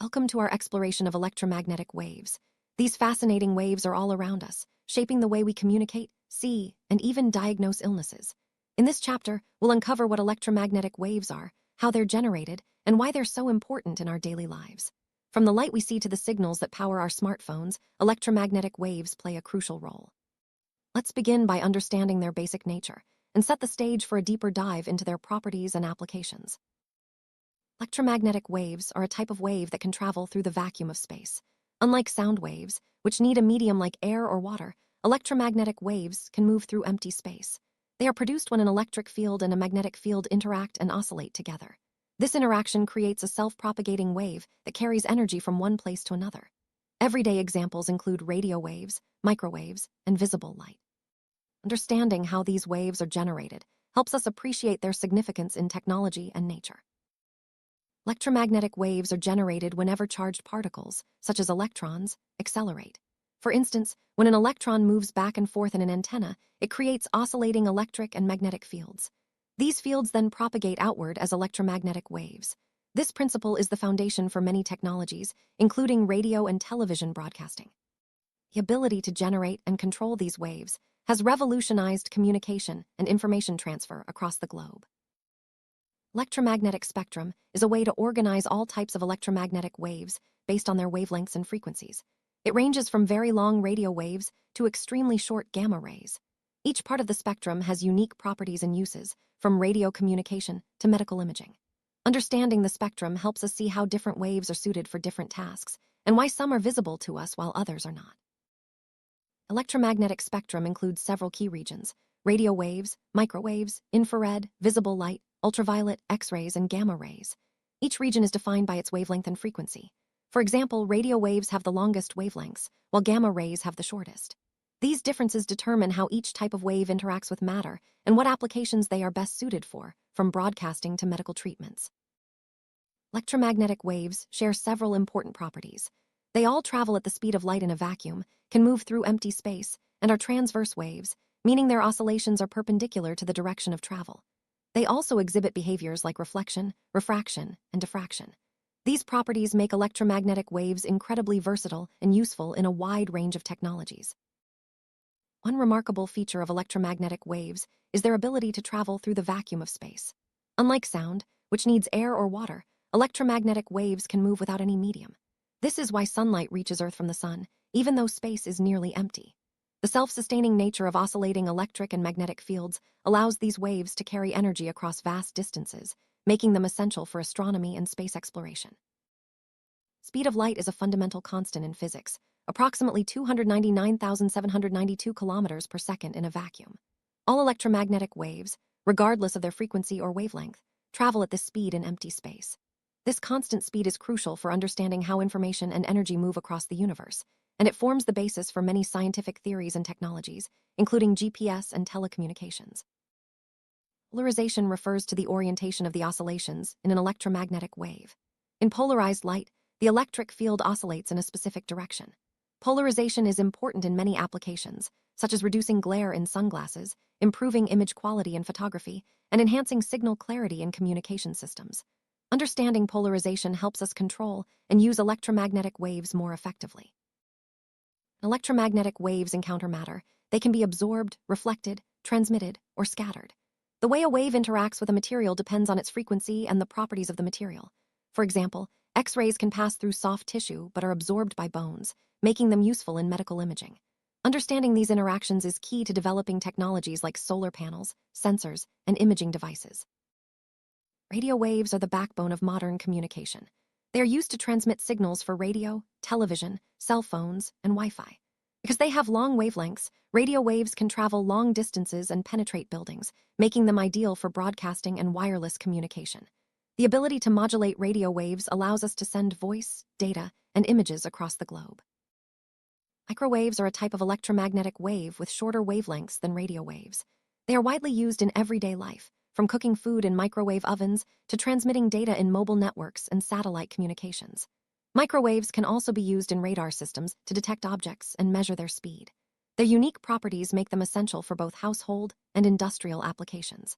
Welcome to our exploration of electromagnetic waves. These fascinating waves are all around us, shaping the way we communicate, see, and even diagnose illnesses. In this chapter, we'll uncover what electromagnetic waves are, how they're generated, and why they're so important in our daily lives. From the light we see to the signals that power our smartphones, electromagnetic waves play a crucial role. Let's begin by understanding their basic nature and set the stage for a deeper dive into their properties and applications. Electromagnetic waves are a type of wave that can travel through the vacuum of space. Unlike sound waves, which need a medium like air or water, electromagnetic waves can move through empty space. They are produced when an electric field and a magnetic field interact and oscillate together. This interaction creates a self-propagating wave that carries energy from one place to another. Everyday examples include radio waves, microwaves, and visible light. Understanding how these waves are generated helps us appreciate their significance in technology and nature. Electromagnetic waves are generated whenever charged particles, such as electrons, accelerate. For instance, when an electron moves back and forth in an antenna, it creates oscillating electric and magnetic fields. These fields then propagate outward as electromagnetic waves. This principle is the foundation for many technologies, including radio and television broadcasting. The ability to generate and control these waves has revolutionized communication and information transfer across the globe. Electromagnetic spectrum is a way to organize all types of electromagnetic waves based on their wavelengths and frequencies. It ranges from very long radio waves to extremely short gamma rays. Each part of the spectrum has unique properties and uses, from radio communication to medical imaging. Understanding the spectrum helps us see how different waves are suited for different tasks and why some are visible to us while others are not. Electromagnetic spectrum includes several key regions: radio waves, microwaves, infrared, visible light, ultraviolet, X-rays, and gamma rays. Each region is defined by its wavelength and frequency. For example, radio waves have the longest wavelengths, while gamma rays have the shortest. These differences determine how each type of wave interacts with matter and what applications they are best suited for, from broadcasting to medical treatments. Electromagnetic waves share several important properties. They all travel at the speed of light in a vacuum, can move through empty space, and are transverse waves, meaning their oscillations are perpendicular to the direction of travel. They also exhibit behaviors like reflection, refraction, and diffraction. These properties make electromagnetic waves incredibly versatile and useful in a wide range of technologies. One remarkable feature of electromagnetic waves is their ability to travel through the vacuum of space. Unlike sound, which needs air or water, electromagnetic waves can move without any medium. This is why sunlight reaches Earth from the sun, even though space is nearly empty. The self-sustaining nature of oscillating electric and magnetic fields allows these waves to carry energy across vast distances, making them essential for astronomy and space exploration. Speed of light is a fundamental constant in physics, approximately 299,792 kilometers per second in a vacuum. All electromagnetic waves, regardless of their frequency or wavelength, travel at this speed in empty space. This constant speed is crucial for understanding how information and energy move across the universe, and it forms the basis for many scientific theories and technologies, including GPS and telecommunications. Polarization refers to the orientation of the oscillations in an electromagnetic wave. In polarized light, the electric field oscillates in a specific direction. Polarization is important in many applications, such as reducing glare in sunglasses, improving image quality in photography, and enhancing signal clarity in communication systems. Understanding polarization helps us control and use electromagnetic waves more effectively. Electromagnetic waves encounter matter. They can be absorbed, reflected, transmitted, or scattered. The way a wave interacts with a material depends on its frequency and the properties of the material. For example, X-rays can pass through soft tissue but are absorbed by bones, making them useful in medical imaging. Understanding these interactions is key to developing technologies like solar panels, sensors, and imaging devices. Radio waves are the backbone of modern communication. They are used to transmit signals for radio, television, cell phones, and Wi-Fi. Because they have long wavelengths, radio waves can travel long distances and penetrate buildings, making them ideal for broadcasting and wireless communication. The ability to modulate radio waves allows us to send voice, data, and images across the globe. Microwaves are a type of electromagnetic wave with shorter wavelengths than radio waves. They are widely used in everyday life, from cooking food in microwave ovens to transmitting data in mobile networks and satellite communications. Microwaves can also be used in radar systems to detect objects and measure their speed. Their unique properties make them essential for both household and industrial applications.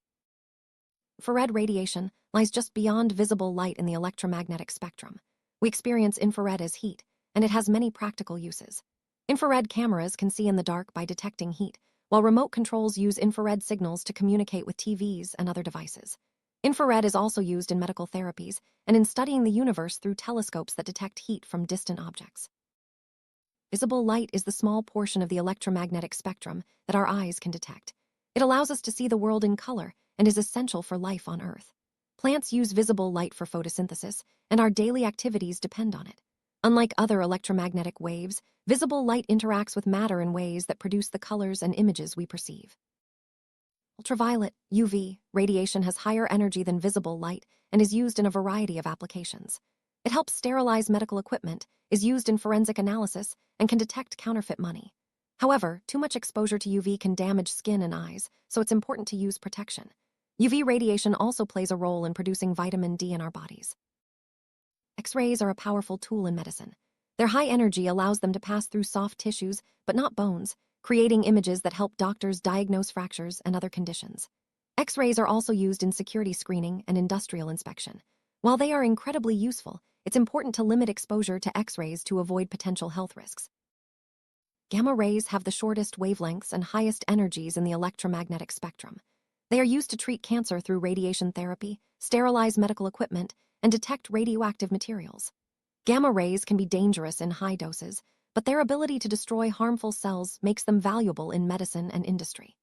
Infrared radiation lies just beyond visible light in the electromagnetic spectrum. we experience infrared as heat, and it has many practical uses. Infrared cameras can see in the dark by detecting heat, while remote controls use infrared signals to communicate with TVs and other devices. Infrared is also used in medical therapies and in studying the universe through telescopes that detect heat from distant objects. Visible light is the small portion of the electromagnetic spectrum that our eyes can detect. It allows us to see the world in color and is essential for life on Earth. Plants use visible light for photosynthesis, and our daily activities depend on it. Unlike other electromagnetic waves, visible light interacts with matter in ways that produce the colors and images we perceive. Ultraviolet, UV, radiation has higher energy than visible light and is used in a variety of applications. It helps sterilize medical equipment, is used in forensic analysis, and can detect counterfeit money. However, too much exposure to UV can damage skin and eyes, so it's important to use protection. UV radiation also plays a role in producing vitamin D in our bodies. X-rays are a powerful tool in medicine. Their high energy allows them to pass through soft tissues, but not bones, creating images that help doctors diagnose fractures and other conditions. X-rays are also used in security screening and industrial inspection. While they are incredibly useful, it's important to limit exposure to X-rays to avoid potential health risks. Gamma rays have the shortest wavelengths and highest energies in the electromagnetic spectrum. They are used to treat cancer through radiation therapy, sterilize medical equipment, and detect radioactive materials. Gamma rays can be dangerous in high doses, but their ability to destroy harmful cells makes them valuable in medicine and industry.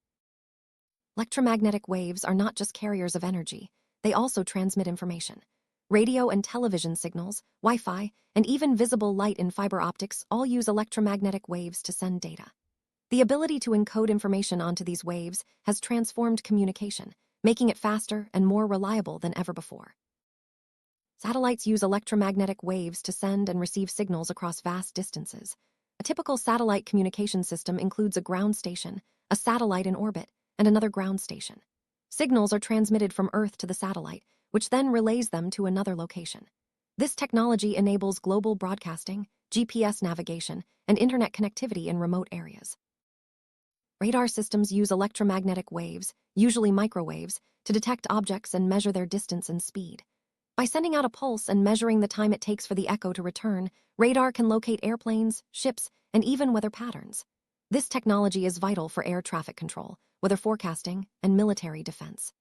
Electromagnetic waves are not just carriers of energy, they also transmit information. Radio and television signals, Wi-Fi, and even visible light in fiber optics all use electromagnetic waves to send data. The ability to encode information onto these waves has transformed communication, making it faster and more reliable than ever before. Satellites use electromagnetic waves to send and receive signals across vast distances. A typical satellite communication system includes a ground station, a satellite in orbit, and another ground station. Signals are transmitted from Earth to the satellite, which then relays them to another location. This technology enables global broadcasting, GPS navigation, and internet connectivity in remote areas. Radar systems use electromagnetic waves, usually microwaves, to detect objects and measure their distance and speed. By sending out a pulse and measuring the time it takes for the echo to return, radar can locate airplanes, ships, and even weather patterns. This technology is vital for air traffic control, weather forecasting, and military defense.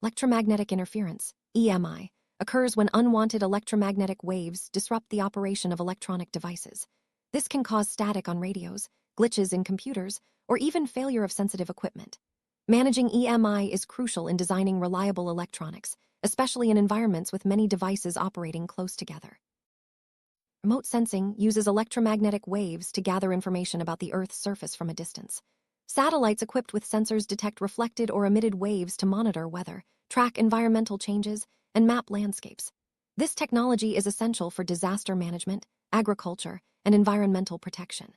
Electromagnetic interference, EMI, occurs when unwanted electromagnetic waves disrupt the operation of electronic devices. This can cause static on radios, glitches in computers, or even failure of sensitive equipment. Managing EMI is crucial in designing reliable electronics, especially in environments with many devices operating close together. Remote sensing uses electromagnetic waves to gather information about the Earth's surface from a distance. Satellites equipped with sensors detect reflected or emitted waves to monitor weather, track environmental changes, and map landscapes. This technology is essential for disaster management, agriculture, and environmental protection.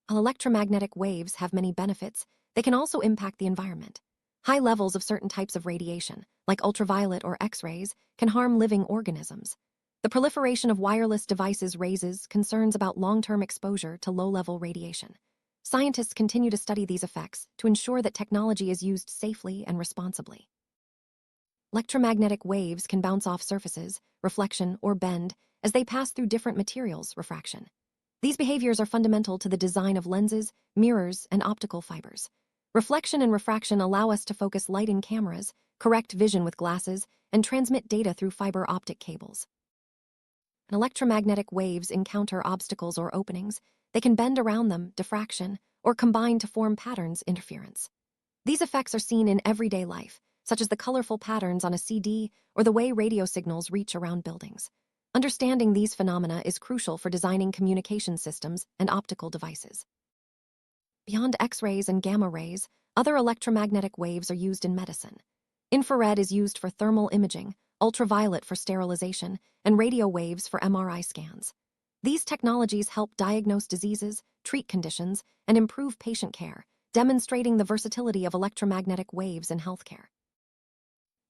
While electromagnetic waves have many benefits, they can also impact the environment. High levels of certain types of radiation, like ultraviolet or X-rays, can harm living organisms. The proliferation of wireless devices raises concerns about long-term exposure to low-level radiation. Scientists continue to study these effects to ensure that technology is used safely and responsibly. Electromagnetic waves can bounce off surfaces, reflection, or bend as they pass through different materials, refraction. These behaviors are fundamental to the design of lenses, mirrors, and optical fibers. Reflection and refraction allow us to focus light in cameras, correct vision with glasses, and transmit data through fiber optic cables. When electromagnetic waves encounter obstacles or openings, they can bend around them, diffraction, or combine to form patterns, interference. These effects are seen in everyday life, such as the colorful patterns on a CD or the way radio signals reach around buildings. Understanding these phenomena is crucial for designing communication systems and optical devices. Beyond X-rays and gamma rays, other electromagnetic waves are used in medicine. Infrared is used for thermal imaging, ultraviolet for sterilization, and radio waves for MRI scans. These technologies help diagnose diseases, treat conditions, and improve patient care, demonstrating the versatility of electromagnetic waves in healthcare.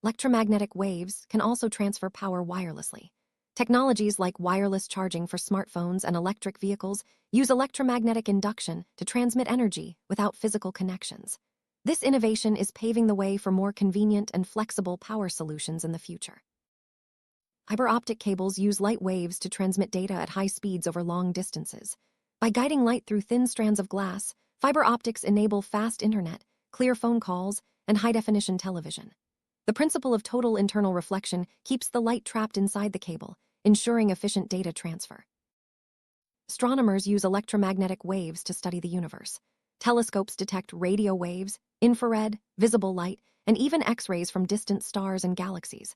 Electromagnetic waves can also transfer power wirelessly. Technologies like wireless charging for smartphones and electric vehicles use electromagnetic induction to transmit energy without physical connections. This innovation is paving the way for more convenient and flexible power solutions in the future. Fiber optic cables use light waves to transmit data at high speeds over long distances. By guiding light through thin strands of glass, fiber optics enable fast internet, clear phone calls, and high-definition television. The principle of total internal reflection keeps the light trapped inside the cable, ensuring efficient data transfer. Astronomers use electromagnetic waves to study the universe. Telescopes detect radio waves, infrared, visible light, and even X-rays from distant stars and galaxies.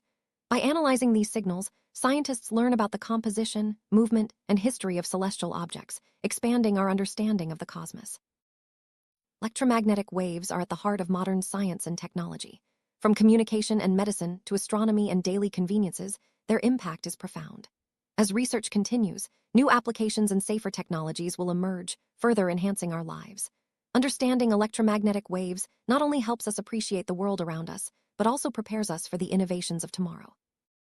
By analyzing these signals, scientists learn about the composition, movement, and history of celestial objects, expanding our understanding of the cosmos. Electromagnetic waves are at the heart of modern science and technology. From communication and medicine to astronomy and daily conveniences, their impact is profound. As research continues, new applications and safer technologies will emerge, further enhancing our lives. Understanding electromagnetic waves not only helps us appreciate the world around us, but also prepares us for the innovations of tomorrow.